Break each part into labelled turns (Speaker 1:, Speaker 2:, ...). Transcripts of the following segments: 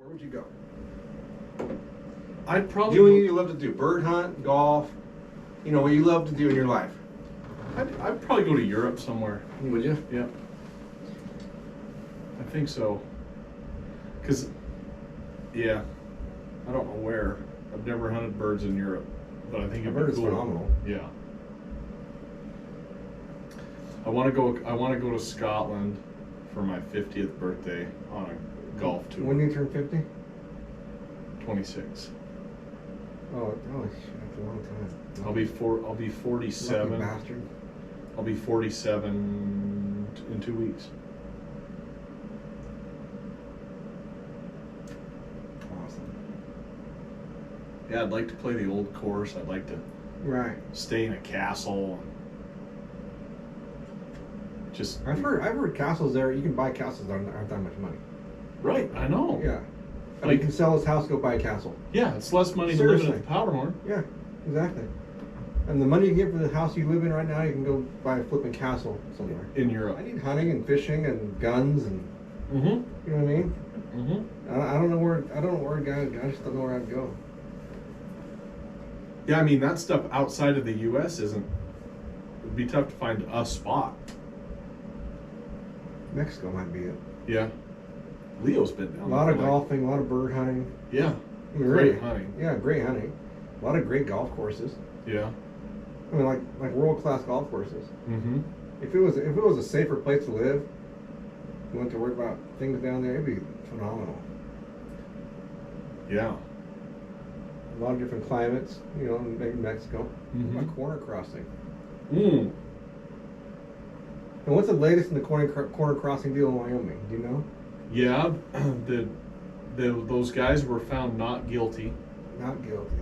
Speaker 1: Where would you go?
Speaker 2: I'd probably
Speaker 1: Do you love to do? Bird hunt, golf? You know, what you love to do in your life?
Speaker 2: I'd probably go to Europe somewhere.
Speaker 1: Would you?
Speaker 2: Yeah. I think so. Because, yeah, I don't know where. I've never hunted birds in Europe, but I think it'd
Speaker 1: Bird
Speaker 2: be
Speaker 1: is
Speaker 2: cool.
Speaker 1: phenomenal.
Speaker 2: Yeah. I want to go to Scotland for my 50th birthday on a golf tour.
Speaker 1: When do you turn 50?
Speaker 2: 26.
Speaker 1: Oh shit, that's a long time.
Speaker 2: I'll be 47.
Speaker 1: Lucky bastard.
Speaker 2: I'll be 47 in 2 weeks.
Speaker 1: Awesome.
Speaker 2: Yeah, I'd like to play the old course. I'd like to
Speaker 1: Right.
Speaker 2: stay in a castle. Just
Speaker 1: I've heard castles there. You can buy castles that aren't that much money.
Speaker 2: right. I know.
Speaker 1: Yeah. And
Speaker 2: Like-
Speaker 1: you can sell his house, go buy a castle.
Speaker 2: Yeah, it's less money to live in
Speaker 1: Seriously.
Speaker 2: at the Powderhorn.
Speaker 1: Yeah, exactly. And the money you get for the house you live in right now, you can go buy a flipping castle somewhere.
Speaker 2: In Europe.
Speaker 1: I need hunting and fishing and guns and
Speaker 2: Mm-hmm.
Speaker 1: you know what I mean.
Speaker 2: Mm-hmm.
Speaker 1: I don't know where I'd go. I just don't know where I'd go.
Speaker 2: Yeah, I mean that stuff outside of the U.S. It'd be tough to find a spot.
Speaker 1: Mexico might be it.
Speaker 2: Yeah. Leo's been down
Speaker 1: A lot
Speaker 2: there
Speaker 1: of
Speaker 2: for
Speaker 1: golfing, a lot of bird hunting.
Speaker 2: Yeah.
Speaker 1: I mean,
Speaker 2: Great
Speaker 1: really.
Speaker 2: hunting.
Speaker 1: Yeah, great hunting. A lot of great golf courses.
Speaker 2: Yeah.
Speaker 1: I mean, like world class golf courses.
Speaker 2: Mm-hmm.
Speaker 1: If it was a safer place to live, you went to worry about things down there, it'd be phenomenal.
Speaker 2: Yeah.
Speaker 1: A lot of different climates, you know, maybe Mexico.
Speaker 2: Mhm.
Speaker 1: What about corner crossing?
Speaker 2: Mm.
Speaker 1: And what's the latest in the corner crossing deal in Wyoming? Do you know?
Speaker 2: Yeah. Those guys were found not guilty,
Speaker 1: Not guilty.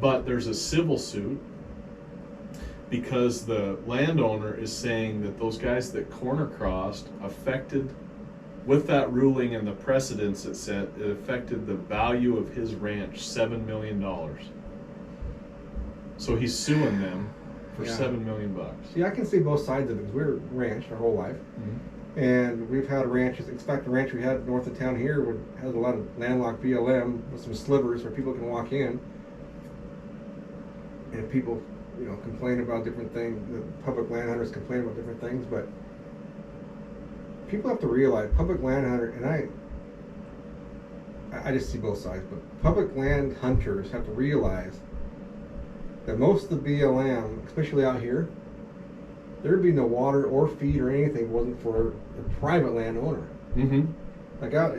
Speaker 2: but there's a civil suit because the landowner is saying that those guys that corner crossed affected, with that ruling and the precedents it set, it affected the value of his ranch $7 million. So he's suing them for
Speaker 1: Yeah.
Speaker 2: $7 million.
Speaker 1: See, I can see both sides of it because we're ranched our whole life.
Speaker 2: Mm-hmm.
Speaker 1: And we've had ranches. In fact, the ranch we had north of town here has a lot of landlocked BLM with some slivers where people can walk in. And people, you know, complain about different things. The public land hunters complain about different things, but people have to realize public land hunter, and I just see both sides, but public land hunters have to realize that most of the BLM, especially out here, there'd be no water or feed or anything if it wasn't for the private landowner.
Speaker 2: Mm-hmm.
Speaker 1: Like out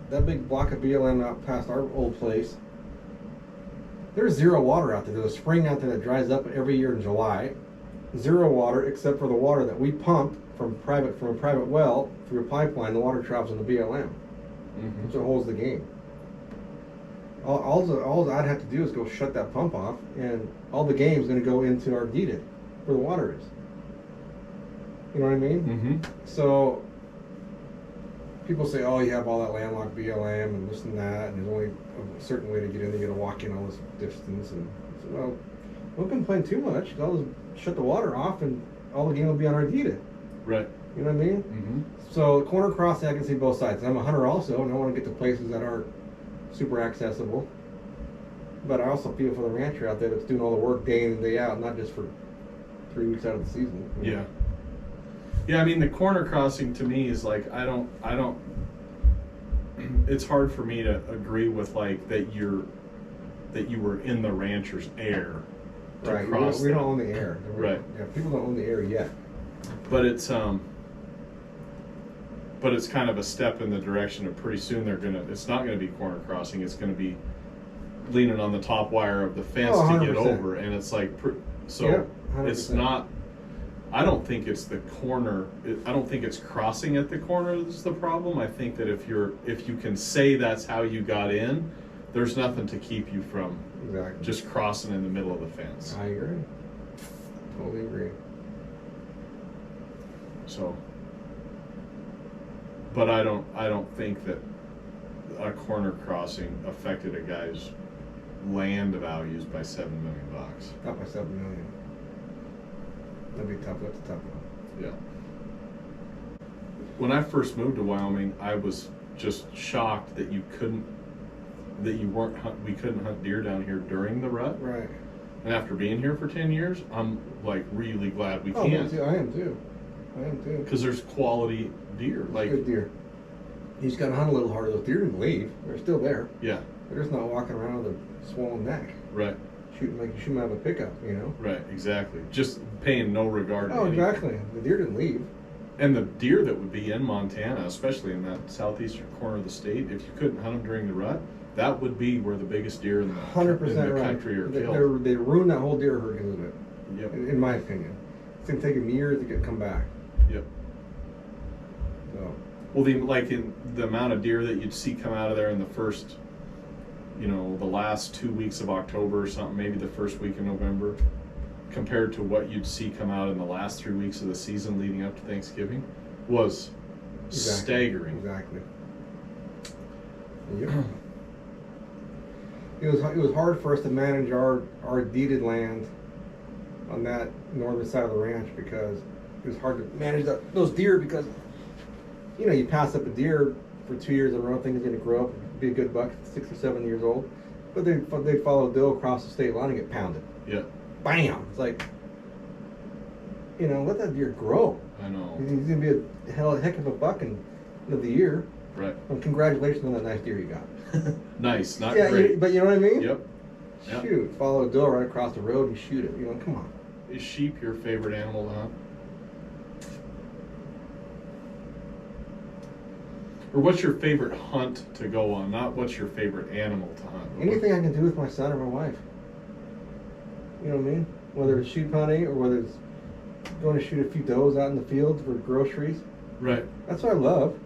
Speaker 1: that big block of BLM out past our old place, there's zero water out there. There's a spring out there that dries up every year in July. Zero water except for the water that we pump from a private well through a pipeline. The water travels in the BLM,
Speaker 2: Mm-hmm.
Speaker 1: so it holds the game. All I'd have to do is go shut that pump off, and all the game's going to go into our deeded, where the water is. You know what I mean?
Speaker 2: Mm-hmm.
Speaker 1: So people say, "Oh, you have all that landlocked BLM and this and that, and there's only a certain way to get in. You got to walk in all this distance." And I said, "Well, don't complain too much. I'll just shut the water off, and all the game will be on our deeded."
Speaker 2: Right.
Speaker 1: You know what I mean?
Speaker 2: Mm-hmm.
Speaker 1: So corner crossing, I can see both sides. I'm a hunter also, and I want to get to places that aren't super accessible. But I also feel for the rancher out there that's doing all the work day in and day out, not just for 3 weeks out of the season.
Speaker 2: Yeah. Yeah, I mean the corner crossing to me is like I don't it's hard for me to agree with like that you were in the rancher's air to
Speaker 1: Right.
Speaker 2: cross
Speaker 1: We
Speaker 2: that.
Speaker 1: don't own the air.
Speaker 2: Right.
Speaker 1: Yeah, people don't own the air yet.
Speaker 2: But it's kind of a step in the direction of pretty soon it's not gonna be corner crossing, it's gonna be leaning on the top wire of the fence
Speaker 1: Oh,
Speaker 2: to get
Speaker 1: 100%.
Speaker 2: over, and it's like so
Speaker 1: Yep, 100%.
Speaker 2: it's not. I don't think it's the corner. I don't think it's crossing at the corner that's the problem. I think that if you can say that's how you got in, there's nothing to keep you from
Speaker 1: Exactly.
Speaker 2: just crossing in the middle of the fence.
Speaker 1: I agree. Totally agree.
Speaker 2: So, but I don't think that a corner crossing affected a guy's land values by $7 million.
Speaker 1: Not by 7 million. That'd be tough. That's a tough one.
Speaker 2: Yeah. When I first moved to Wyoming, I was just shocked that you couldn't that we couldn't hunt deer down here during the rut.
Speaker 1: Right.
Speaker 2: And after being here for 10 years, I'm like really glad we
Speaker 1: Oh, me
Speaker 2: can't.
Speaker 1: too. I am too.
Speaker 2: Because there's quality deer. Like
Speaker 1: good deer. You just gotta hunt a little harder. Those deer didn't leave. They're still there.
Speaker 2: Yeah.
Speaker 1: They're just not walking around with a swollen neck.
Speaker 2: Right.
Speaker 1: Shooting like you shoot them out of a pickup, you know?
Speaker 2: Right, exactly. Just paying no regard to
Speaker 1: Oh,
Speaker 2: anything.
Speaker 1: exactly. The deer didn't leave.
Speaker 2: And the deer that would be in Montana, especially in that southeastern corner of the state, if you couldn't hunt them during the rut, that would be where the biggest deer in the,
Speaker 1: 100% right.
Speaker 2: country are killed.
Speaker 1: They ruined that whole deer herd because of it.
Speaker 2: Yep.
Speaker 1: In my opinion. It's going to take them years to come back.
Speaker 2: Yep.
Speaker 1: So.
Speaker 2: Well, in the amount of deer that you'd see come out of there in the first, the last 2 weeks of October or something, maybe the first week of November, compared to what you'd see come out in the last 3 weeks of the season leading up to Thanksgiving, was staggering.
Speaker 1: Exactly. Yep. It was hard for us to manage our deeded land on that northern side of the ranch because it was hard to manage those deer because you pass up a deer for 2 years in a row thinking it's going to grow up and be a good buck at 6 or 7 years old, but they'd follow a doe across the state line and get pounded.
Speaker 2: Yeah.
Speaker 1: Bam! It's like, let that deer grow.
Speaker 2: I know.
Speaker 1: He's going to be a heck of a buck in the end of the year.
Speaker 2: Right.
Speaker 1: Well, congratulations on that nice deer you got.
Speaker 2: Nice, not great.
Speaker 1: But you know what I mean?
Speaker 2: Yep.
Speaker 1: Shoot, follow a doe right across the road and shoot it. Come on.
Speaker 2: Is sheep your favorite animal to hunt? Or what's your favorite hunt to go on? Not what's your favorite animal to hunt.
Speaker 1: Anything I can do with my son or my wife. You know what I mean? Whether it's sheep hunting or whether it's going to shoot a few does out in the field for groceries.
Speaker 2: Right.
Speaker 1: That's what I love.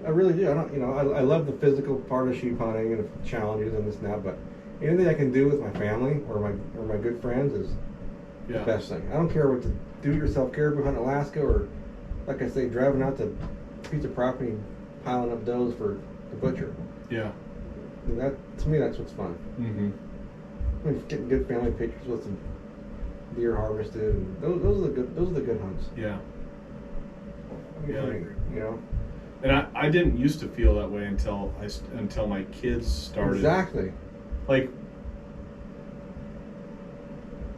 Speaker 1: I really do. I love the physical part of sheep hunting and the challenges and this and that, but anything I can do with my family or my good friends is the best thing. I don't care what to do-it-yourself caribou hunt in Alaska or, like I say, driving out to a piece of property and piling up does for the butcher.
Speaker 2: Yeah.
Speaker 1: To me, that's what's fun.
Speaker 2: Mm-hmm.
Speaker 1: I mean, getting good family pictures with some deer harvested, and those are the good hunts.
Speaker 2: Yeah.
Speaker 1: Hunting,
Speaker 2: And I didn't used to feel that way until my kids started.
Speaker 1: Exactly.
Speaker 2: Like,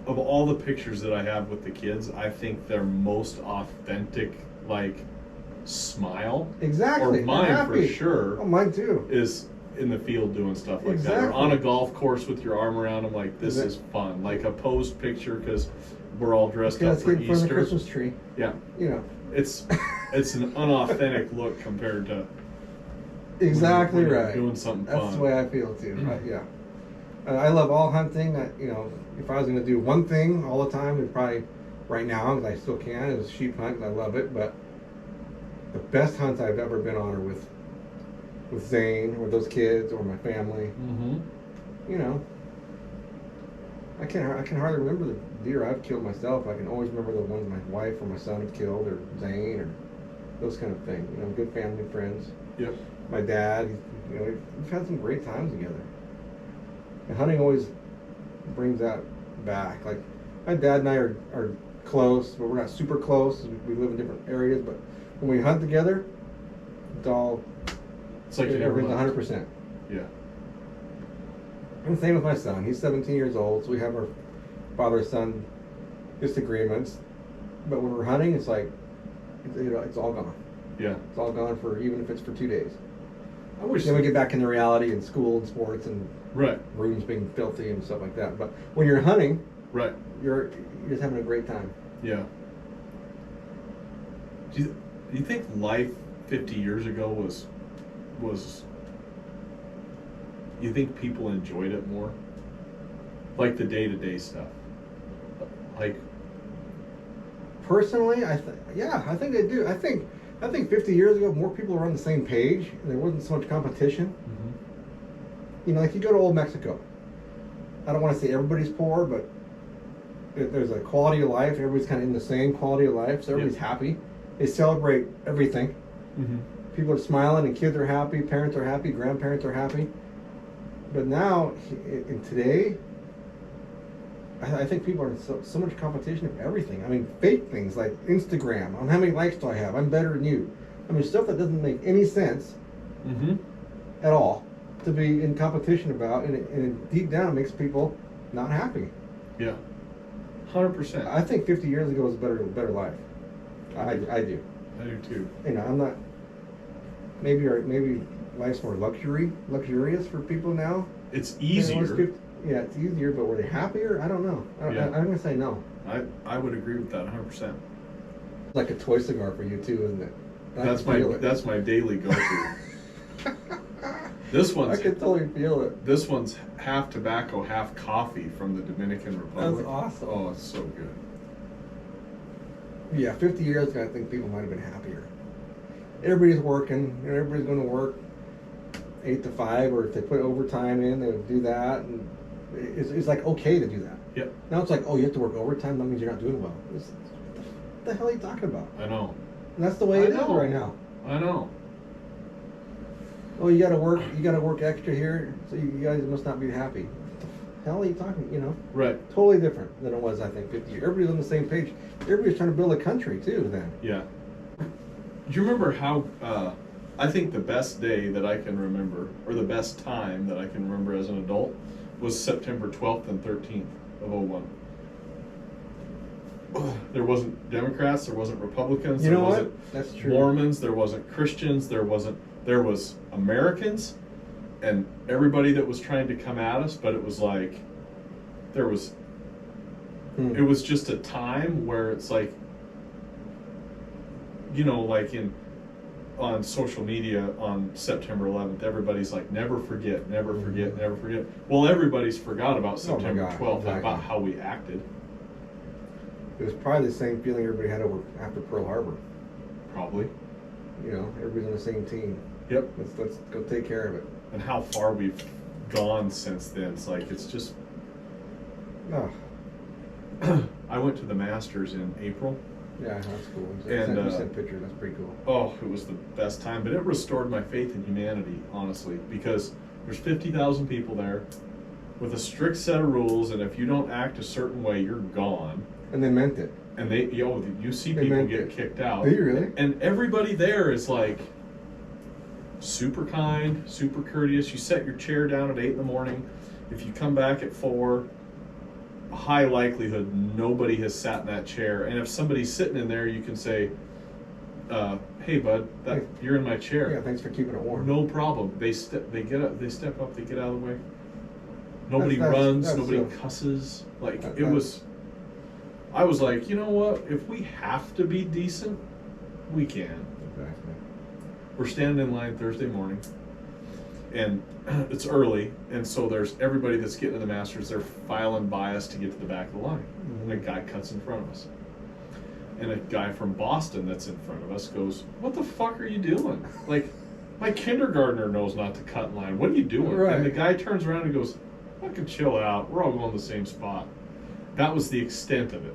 Speaker 2: of all the pictures that I have with the kids, I think their most authentic, smile.
Speaker 1: Exactly.
Speaker 2: Or mine for sure.
Speaker 1: Oh, mine too.
Speaker 2: Is in the field doing stuff like that. Or on a golf course with your arm around them, like, this is fun. Like a posed picture because we're all dressed up for Easter.
Speaker 1: From the Christmas tree.
Speaker 2: Yeah. It's an unauthentic look compared to
Speaker 1: exactly
Speaker 2: when you're
Speaker 1: right.
Speaker 2: doing something fun.
Speaker 1: That's the way I feel too. Right? Yeah. I love all hunting. If I was going to do one thing all the time, it'd probably right now, because I still can, is sheep hunt. I love it, but the best hunts I've ever been on are with Zane or those kids or my family.
Speaker 2: Mm-hmm.
Speaker 1: I can hardly remember the deer I've killed myself. I can always remember the ones my wife or my son have killed, or Zane, or those kind of things. Good family friends.
Speaker 2: Yep.
Speaker 1: My dad. We've had some great times together. And hunting always brings that back. Like my dad and I are close, but we're not super close. We live in different areas, but when we hunt together,
Speaker 2: it's like you never left.
Speaker 1: 100%.
Speaker 2: Yeah.
Speaker 1: And same with my son. He's 17 years old, so we have our father-son disagreements. But when we're hunting, it's like, it's all gone.
Speaker 2: Yeah.
Speaker 1: It's all gone even if it's for 2 days.
Speaker 2: I wish.
Speaker 1: Then we get back into reality and school and sports and
Speaker 2: right.
Speaker 1: rooms being filthy and stuff like that. But when you're hunting,
Speaker 2: right,
Speaker 1: you're just having a great time.
Speaker 2: Yeah. Do you think life 50 years ago was you think people enjoyed it more? Like the day-to-day stuff? Like,
Speaker 1: personally, I think they do. I think 50 years ago, more people were on the same page, and there wasn't so much competition.
Speaker 2: mm-hmm.
Speaker 1: Like you go to Old Mexico. I don't want to say everybody's poor, but there's a quality of life. Everybody's kind of in the same quality of life, so everybody's happy. They celebrate everything.
Speaker 2: Mm-hmm.
Speaker 1: People are smiling, and kids are happy, parents are happy, grandparents are happy. But now, in today, I think people are in so much competition of everything. I mean, fake things like Instagram. How many likes do I have? I'm better than you. I mean, stuff that doesn't make any sense
Speaker 2: mm-hmm.
Speaker 1: at all. to be in competition about, and deep down it makes people not happy.
Speaker 2: Yeah, 100%.
Speaker 1: I think 50 years ago was a better life. I do.
Speaker 2: I do too.
Speaker 1: You know, I'm not. Maybe life's more luxurious for people now.
Speaker 2: It's easier.
Speaker 1: Yeah, it's easier, but were they happier? I don't know.
Speaker 2: Yeah.
Speaker 1: I'm gonna say no.
Speaker 2: I would agree with that 100%.
Speaker 1: Like a toy cigar for you too, isn't it?
Speaker 2: That's my daily go-to. This one's
Speaker 1: I can totally feel it.
Speaker 2: This one's half tobacco, half coffee from the Dominican Republic.
Speaker 1: That's awesome.
Speaker 2: Oh, it's so good.
Speaker 1: Yeah, 50 years ago, I think people might have been happier. Everybody's working, and everybody's going to work 8 to 5, or if they put overtime in, they would do that, and it's like okay to do that.
Speaker 2: Yep.
Speaker 1: Now it's like, oh, you have to work overtime, that means you're not doing well. What the hell are you talking about?
Speaker 2: I know.
Speaker 1: And that's the way it is right now.
Speaker 2: I know.
Speaker 1: Oh, you gotta work extra here, so you guys must not be happy. What the hell are you talking? You know?
Speaker 2: Right.
Speaker 1: Totally different than it was, I think, 50 years. Everybody's on the same page. Everybody's trying to build a country too. Then.
Speaker 2: Yeah. Do you remember how? I think the best day that I can remember, or the best time that I can remember as an adult, was September 12th and 13th of 01. There wasn't Democrats, there wasn't Republicans,
Speaker 1: You
Speaker 2: there
Speaker 1: know what?
Speaker 2: wasn't
Speaker 1: That's true.
Speaker 2: Mormons, there wasn't Christians, there was Americans, and everybody that was trying to come at us, but it was like it was just a time where it's like, you know, like on social media on September 11th, everybody's like, never forget, never forget, never forget. Well, everybody's forgot about September 12th,
Speaker 1: exactly.
Speaker 2: about how we acted.
Speaker 1: It was probably the same feeling everybody had after Pearl Harbor.
Speaker 2: Probably.
Speaker 1: You know, everybody's on the same team.
Speaker 2: Yep.
Speaker 1: Let's go take care of it.
Speaker 2: And how far we've gone since then. It's like, it's just...
Speaker 1: Oh,
Speaker 2: I went to the Masters in April.
Speaker 1: yeah, that's cool.
Speaker 2: And,
Speaker 1: You sent pictures. That's pretty cool.
Speaker 2: Oh, it was the best time. But it restored my faith in humanity, honestly. Because there's 50,000 people there with a strict set of rules. And if you don't act a certain way, you're gone.
Speaker 1: And they meant it.
Speaker 2: And you see people get kicked out.
Speaker 1: Do you really?
Speaker 2: And everybody there is like super kind, super courteous. You set your chair down at 8 in the morning. If you come back at 4, a high likelihood nobody has sat in that chair. And if somebody's sitting in there, you can say, "Hey, bud, you're in my chair."
Speaker 1: Yeah, thanks for keeping it warm.
Speaker 2: No problem. They step up, they get out of the way. Nobody
Speaker 1: That's
Speaker 2: runs. Nobody
Speaker 1: so,
Speaker 2: cusses. I was like, you know what? If we have to be decent, we can.
Speaker 1: Exactly.
Speaker 2: We're standing in line Thursday morning, and it's early, and so there's everybody that's getting to the Masters. They're filing by us to get to the back of the line.
Speaker 1: Mm-hmm.
Speaker 2: And a guy cuts in front of us, and a guy from Boston that's in front of us goes, "What the fuck are you doing? Like, my kindergartner knows not to cut in line. What are you doing?"
Speaker 1: Right.
Speaker 2: And the guy turns around and goes, "Fucking chill out. We're all going to the same spot." That was the extent of it.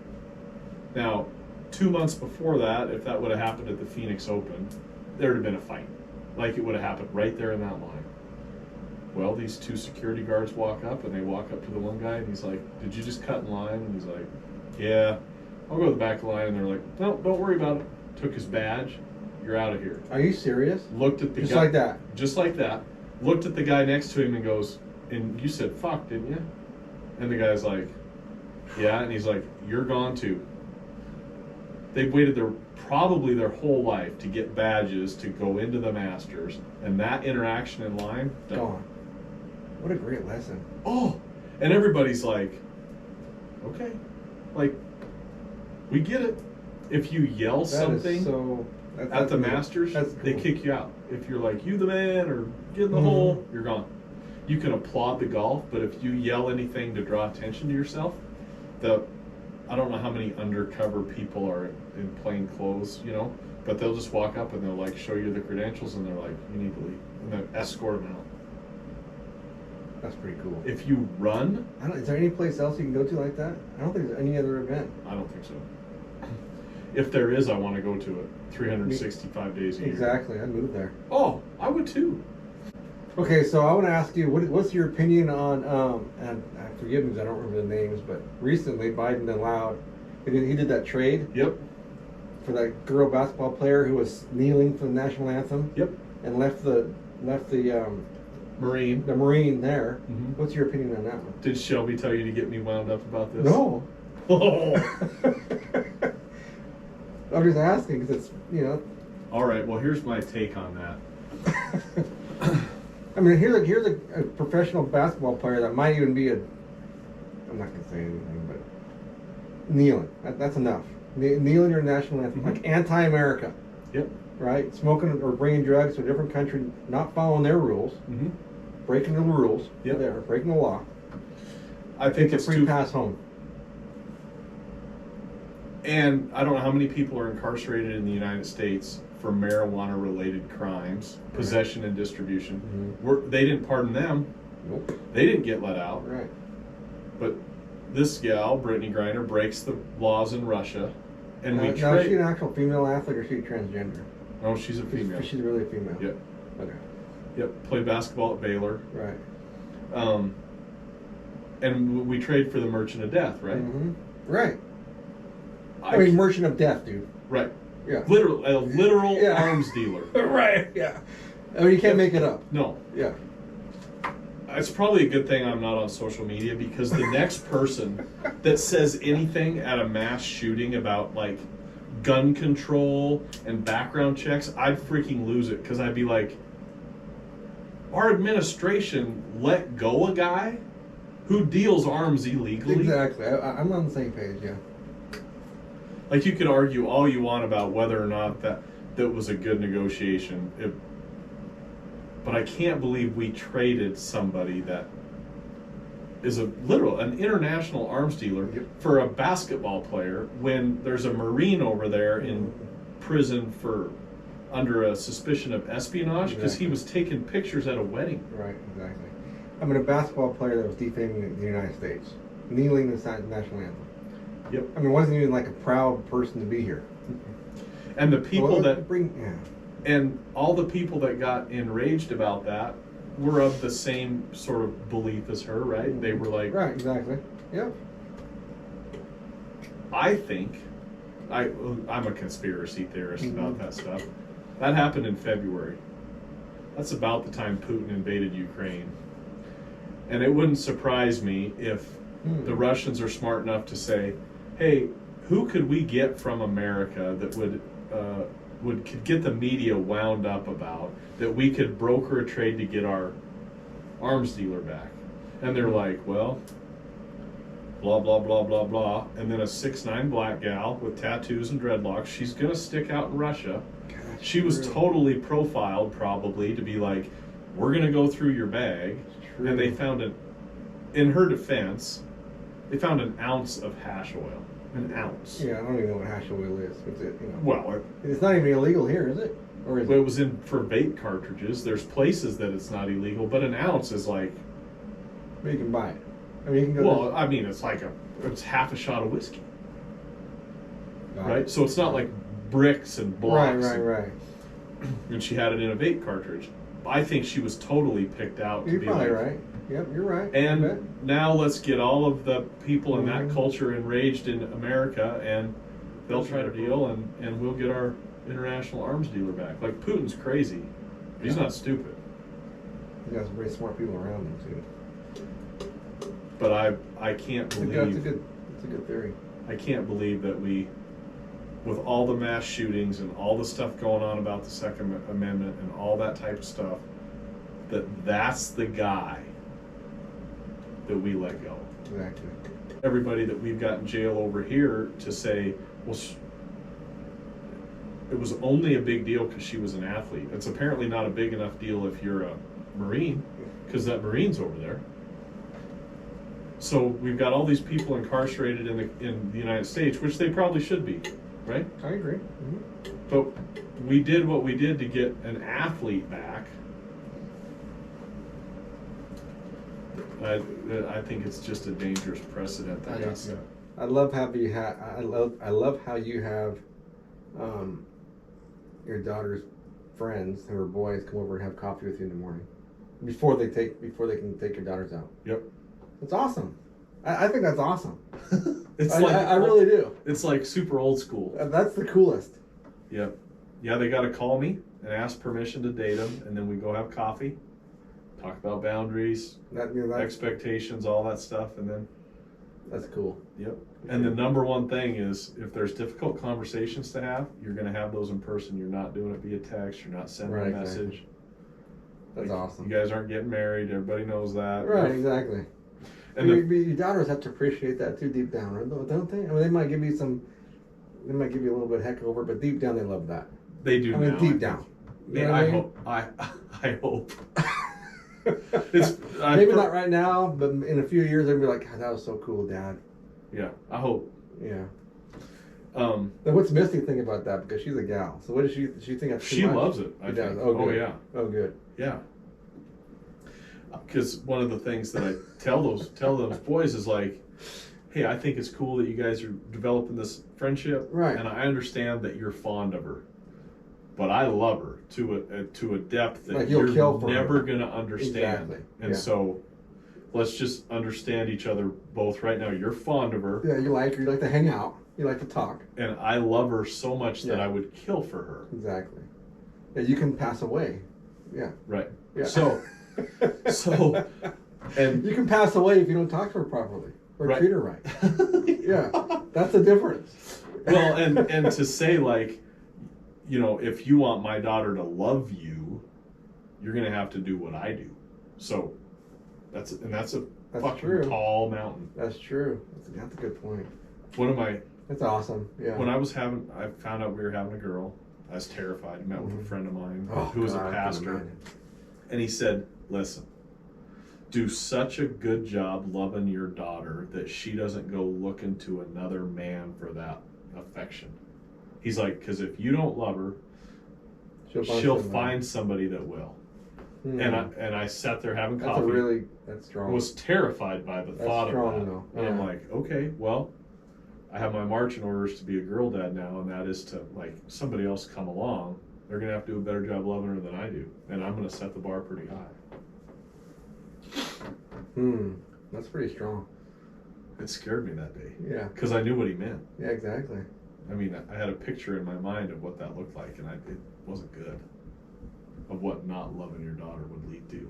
Speaker 2: Now, 2 months before that, if that would have happened at the Phoenix Open, there would have been a fight. Like it would have happened right there in that line. Well, these 2 security guards walk up, and they walk up to the one guy, and he's like, "Did you just cut in line?" And he's like, "Yeah." I'll go to the back of the line, and they're like, "No, don't worry about it." Took his badge. "You're out of here."
Speaker 1: Are you serious?
Speaker 2: Looked at the
Speaker 1: Just
Speaker 2: guy.
Speaker 1: like that?
Speaker 2: Just like that. Looked at the guy next to him and goes, "And you said fuck, didn't you?" And the guy's like, "Yeah." And he's like, "You're gone too." They've waited probably their whole life to get badges to go into the Masters, and that interaction in line, done.
Speaker 1: Gone. What a great lesson.
Speaker 2: Oh, and everybody's like, okay, like, we get it. If you yell something at the Masters, they kick you out. If you're like, "You the man," or "Get in the hole," you're gone. You can applaud the golf, but if you yell anything to draw attention to yourself, I don't know how many undercover people are in plain clothes, you know, but they'll just walk up and they'll like show you the credentials, and they're like, "You need to leave," and they'll escort them out.
Speaker 1: That's pretty cool.
Speaker 2: If you run,
Speaker 1: Is there any place else you can go to like that? I don't think there's any other event.
Speaker 2: I don't think so. If there is, I want to go to it 365 days a year.
Speaker 1: Exactly, I'd move there.
Speaker 2: Oh, I would too.
Speaker 1: Okay, so I want to ask you, what's your opinion on, and forgive me, 'cause I don't remember the names, but recently Biden allowed, he did that trade
Speaker 2: Yep.
Speaker 1: for that girl basketball player who was kneeling for the national anthem.
Speaker 2: Yep.
Speaker 1: And left the
Speaker 2: Marine.
Speaker 1: the Marine there.
Speaker 2: Mhm.
Speaker 1: What's your opinion on that one?
Speaker 2: Did Shelby tell you to get me wound up about this?
Speaker 1: No.
Speaker 2: Oh.
Speaker 1: I'm just asking because it's,
Speaker 2: All right. Well, here's my take on that.
Speaker 1: I mean, here's a professional basketball player that might even be I'm not going to say anything, but kneeling. That's enough. Kneeling your national anthem.
Speaker 2: Mhm.
Speaker 1: Like anti-America,
Speaker 2: Yep.
Speaker 1: right? Smoking or bringing drugs to a different country, not following their rules,
Speaker 2: Mm-hmm.
Speaker 1: breaking the rules.
Speaker 2: Yep.
Speaker 1: There, breaking the law.
Speaker 2: I think
Speaker 1: It's
Speaker 2: it's
Speaker 1: a free
Speaker 2: too.
Speaker 1: pass home.
Speaker 2: And I don't know how many people are incarcerated in the United States for marijuana-related crimes,
Speaker 1: Right.
Speaker 2: possession and distribution.
Speaker 1: Mhm.
Speaker 2: They didn't pardon them.
Speaker 1: Nope.
Speaker 2: They didn't get let out.
Speaker 1: Right.
Speaker 2: But this gal, Brittany Griner, breaks the laws in Russia, and we
Speaker 1: Now, is she an
Speaker 2: trade.
Speaker 1: actual female athlete or is she transgender?
Speaker 2: No, she's a female.
Speaker 1: She's really a female.
Speaker 2: Yep.
Speaker 1: Okay.
Speaker 2: Yep. Played basketball at Baylor.
Speaker 1: Right.
Speaker 2: And we trade for the Merchant of Death, right?
Speaker 1: Mm-hmm. Right. I mean, merchant of death, dude.
Speaker 2: right.
Speaker 1: Yeah.
Speaker 2: A literal
Speaker 1: Yeah.
Speaker 2: arms dealer.
Speaker 1: Right. Yeah. I mean, you can't make it up.
Speaker 2: No.
Speaker 1: Yeah.
Speaker 2: It's probably a good thing I'm not on social media, because the next person that says anything at a mass shooting about like gun control and background checks, I'd freaking lose it, because I'd be like, our administration let go a guy who deals arms illegally.
Speaker 1: Exactly. I'm on the same page. Yeah.
Speaker 2: Like, you could argue all you want about whether or not that was a good negotiation. But I can't believe we traded somebody that is an international arms dealer
Speaker 1: Yep.
Speaker 2: for a basketball player, when there's a Marine over there in prison for under a suspicion of espionage because he
Speaker 1: Exactly.
Speaker 2: was taking pictures at a wedding.
Speaker 1: Right. Exactly. I mean, a basketball player that was defaming the United States, kneeling the national anthem.
Speaker 2: Yep.
Speaker 1: I mean, wasn't even like a proud person to be here.
Speaker 2: And the people
Speaker 1: Well,
Speaker 2: that
Speaker 1: yeah.
Speaker 2: and all the people that got enraged about that were of the same sort of belief as her, right? They were like,
Speaker 1: Right. Exactly. Yep.
Speaker 2: I think, I'm a conspiracy theorist
Speaker 1: Mhm.
Speaker 2: about that stuff. That happened in February. That's about the time Putin invaded Ukraine. And it wouldn't surprise me if the Russians are smart enough to say, hey, who could we get from America that could get the media wound up about, that we could broker a trade to get our arms dealer back? And they're like, well, blah, blah, blah, blah, blah. And then a 6'9" black gal with tattoos and dreadlocks, she's going to stick out in Russia. She was totally profiled, probably, to be like, we're going to go through your bag.
Speaker 1: True.
Speaker 2: And they found in her defense, they found an ounce of hash oil. An ounce.
Speaker 1: Yeah, I don't even know what hash oil is. It's
Speaker 2: Well,
Speaker 1: it's not even illegal here, is it? Or is
Speaker 2: it
Speaker 1: it?
Speaker 2: was for vape cartridges. There's places that it's not illegal, but an ounce is like,
Speaker 1: But you can buy it. I mean, you can go.
Speaker 2: well, I mean, it's half a shot of whiskey, right? So it's not like bricks and blocks.
Speaker 1: Right.
Speaker 2: And she had it in a vape cartridge. I think she was totally picked out to
Speaker 1: You're
Speaker 2: be
Speaker 1: probably
Speaker 2: like,
Speaker 1: right. Yep, you're right. I bet.
Speaker 2: and now let's get all of the people in that
Speaker 1: Mhm.
Speaker 2: culture enraged in America, and they'll try to deal, and we'll get our international arms dealer back. Like, Putin's crazy. He's
Speaker 1: Yeah.
Speaker 2: not stupid.
Speaker 1: You got some very smart people around him too.
Speaker 2: But I can't
Speaker 1: It's
Speaker 2: believe
Speaker 1: a good theory.
Speaker 2: I can't believe that we, with all the mass shootings and all the stuff going on about the Second Amendment and all that type of stuff, that's the guy that we let go.
Speaker 1: Exactly.
Speaker 2: Everybody that we've got in jail over here to say, well, it was only a big deal because she was an athlete. It's apparently not a big enough deal if you're a Marine, because that Marine's over there. So we've got all these people incarcerated in the United States, which they probably should be, right?
Speaker 1: I agree. Mm-hmm.
Speaker 2: But we did what we did to get an athlete back. I think it's just a dangerous precedent that got set.
Speaker 1: I love how you have. I love how you have your daughter's friends who are boys come over and have coffee with you in the morning before they can take your daughters out.
Speaker 2: Yep.
Speaker 1: It's awesome. I think that's awesome.
Speaker 2: I
Speaker 1: really do.
Speaker 2: It's like super old school.
Speaker 1: That's the coolest.
Speaker 2: Yep. Yeah, they got to call me and ask permission to date them, and then we go have coffee. talk about boundaries, expectations, all that stuff, and then.
Speaker 1: That's cool.
Speaker 2: Yep. And the number one thing is, if there's difficult conversations to have, you're going to have those in person. You're not doing it via text. You're not sending a message.
Speaker 1: That's awesome.
Speaker 2: You guys aren't getting married. Everybody knows that.
Speaker 1: Right, exactly. And your daughters have to appreciate that too, deep down, don't they? I mean, they might give you a little bit of heck over, but deep down they love that.
Speaker 2: They do.
Speaker 1: I mean, deep down.
Speaker 2: I hope.
Speaker 1: Maybe not right now, but in a few years they'll be like, God, that was so cool, Dad.
Speaker 2: Yeah, I hope.
Speaker 1: Yeah. Then what's Misty think about that? Because she's a gal. So what does she think of?
Speaker 2: She loves it. I think.
Speaker 1: Oh, good.
Speaker 2: Oh yeah.
Speaker 1: Oh good.
Speaker 2: Yeah. Because one of the things that I tell those boys is like, hey, I think it's cool that you guys are developing this friendship,
Speaker 1: right?
Speaker 2: And I understand that you're fond of her, but I love her to a depth that you're never gonna understand.
Speaker 1: Exactly.
Speaker 2: And so, let's just understand each other both right now. You're fond of her.
Speaker 1: Yeah, you like her. You like to hang out. You like to talk.
Speaker 2: And I love her so much that I would kill for her.
Speaker 1: Exactly. Yeah, you can pass away. Yeah.
Speaker 2: Right.
Speaker 1: Yeah.
Speaker 2: So, and
Speaker 1: you can pass away if you don't talk to her properly or treat her right. Yeah, that's the difference.
Speaker 2: Well, and to say like, if you want my daughter to love you, you're gonna have to do what I do. So, that's a fucking tall mountain.
Speaker 1: That's true. That's a good point.
Speaker 2: That's
Speaker 1: awesome. Yeah.
Speaker 2: When I found out we were having a girl. I was terrified. I met with a friend of mine who was a pastor, and he said, "Listen, do such a good job loving your daughter that she doesn't go looking to another man for that affection." He's like, because if you don't love her, she'll find somebody that will. And I sat there having coffee.
Speaker 1: That's strong.
Speaker 2: Was terrified by the thought of that. And I'm like, okay, well, I have my marching orders to be a girl dad now, and that is to, like, somebody else come along. They're going to have to do a better job loving her than I do. And I'm going to set the bar pretty high.
Speaker 1: That's pretty strong.
Speaker 2: It scared me that day.
Speaker 1: Yeah.
Speaker 2: Because I knew what he meant.
Speaker 1: Yeah, exactly.
Speaker 2: I mean, I had a picture in my mind of what that looked like, and it wasn't good. Of what not loving your daughter would lead to.